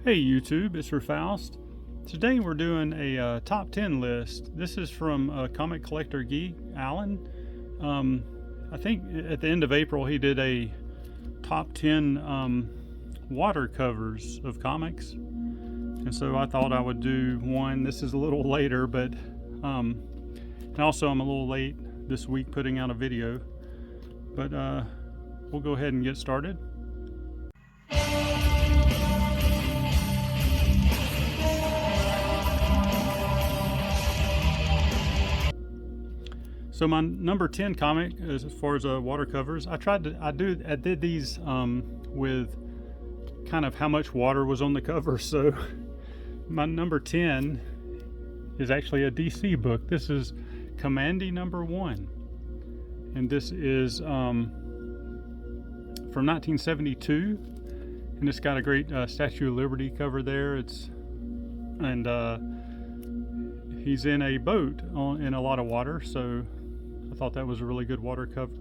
Hey YouTube, it's Faust. Today we're doing a top 10 list. This is from comic collector geek Alan. I think at the end of April he did a top 10 water covers of comics, and so I thought I would do one. This is a little later, but and also I'm a little late this week putting out a video, but we'll go ahead and get started. So my number 10 comic, as far as water covers, I did these with kind of how much water was on the cover. So my number 10 is actually a DC book. This is Commandy #1, and this is from 1972, and it's got a great Statue of Liberty cover there. He's in a boat in a lot of water, so I thought that was a really good water cover.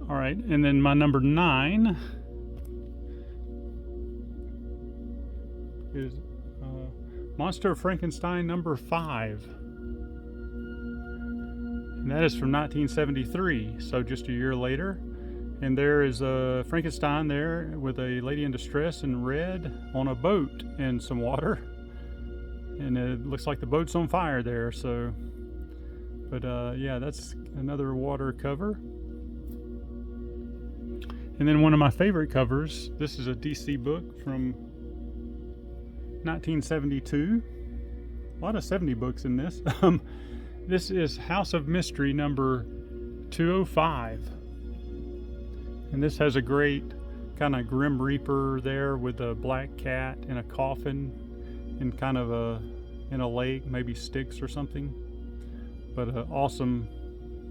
All right, and then my number 9 is Monster of Frankenstein #5. And that is from 1973, so just a year later. And there is a Frankenstein there with a lady in distress in red on a boat in some water. And it looks like the boat's on fire there, so yeah, that's another water cover. And then one of my favorite covers, this is a DC book from 1972. A lot of 70 books in this. This is House of Mystery number 205, and this has a great kind of Grim Reaper there with a black cat in a coffin and kind of in a lake, maybe Styx or something. But awesome,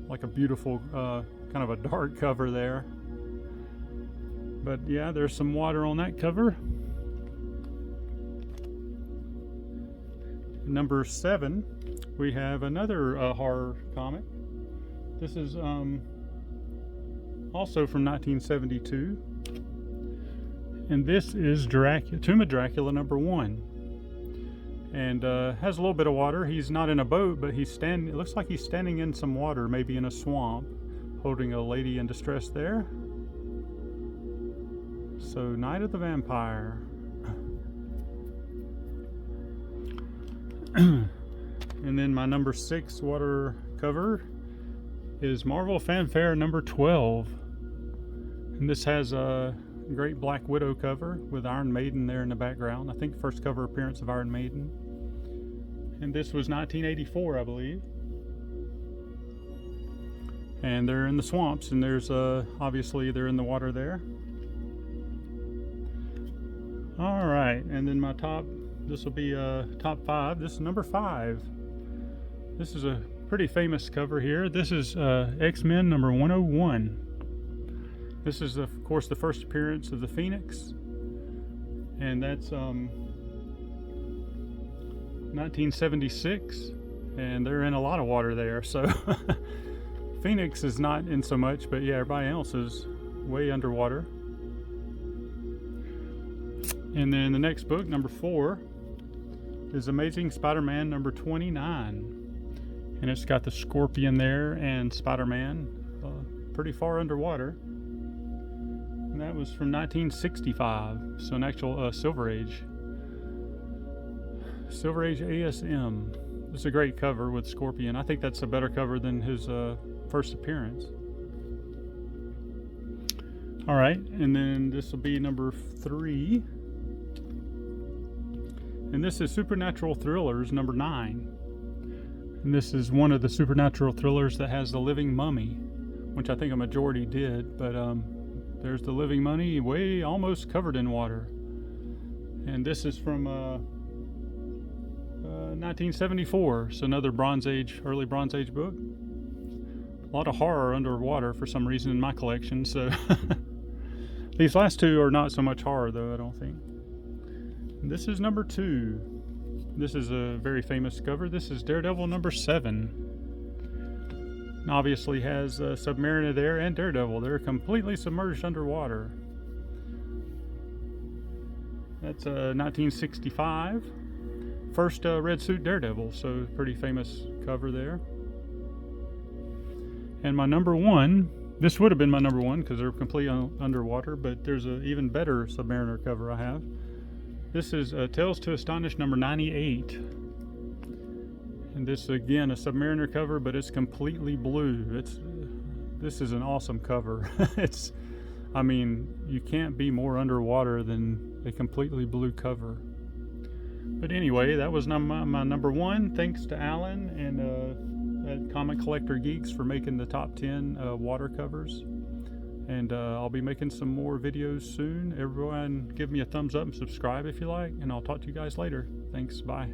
like a beautiful kind of a dark cover there. But yeah, there's some water on that cover. Number 7, we have another horror comic. This is also from 1972, and this is Tomb of Dracula #1. And has a little bit of water. He's not in a boat, but it looks like he's standing in some water, maybe in a swamp, holding a lady in distress there. So, Night of the Vampire. And then my number 6 water cover is Marvel Fanfare #12. And this has a great Black Widow cover with Iron Maiden there in the background. I think first cover appearance of Iron Maiden. And this was 1984, I believe. And they're in the swamps, and there's obviously they're in the water there. All right, and then my this will be top 5. This is number 5. This is a pretty famous cover here. This is X-Men #101. This is, of course, the first appearance of the Phoenix, and that's 1976, and they're in a lot of water there, so Phoenix is not in so much, but yeah, everybody else is way underwater. And then the next book, number 4, is Amazing Spider-Man #29, and it's got the Scorpion there and Spider-Man pretty far underwater. And that was from 1965, so an actual Silver Age ASM. This is a great cover with Scorpion. I think that's a better cover than his first appearance. All right, and then this will be number 3. And this is Supernatural Thrillers #9. And this is one of the supernatural thrillers that has the living mummy, which I think a majority did, but there's the living mummy way almost covered in water. And this is from 1974, so another early Bronze Age book. A lot of horror underwater for some reason in my collection, so these last 2 are not so much horror though, I don't think. And this is number 2. This is a very famous cover. This is Daredevil #7. And obviously has Submariner there and Daredevil. They're completely submerged underwater. That's a 1965. First red suit Daredevil, so pretty famous cover there. And my number one, this would have been my number one because they're completely underwater, but there's an even better Submariner cover I have. This is Tales to Astonish number 98. And this, again, a Submariner cover, but it's completely blue. This is an awesome cover. I mean, you can't be more underwater than a completely blue cover. But anyway, that was my number one. Thanks to Alan and at Comic Collector Geeks for making the top 10 water covers. And I'll be making some more videos soon. Everyone give me a thumbs up and subscribe if you like, and I'll talk to you guys later. Thanks, bye.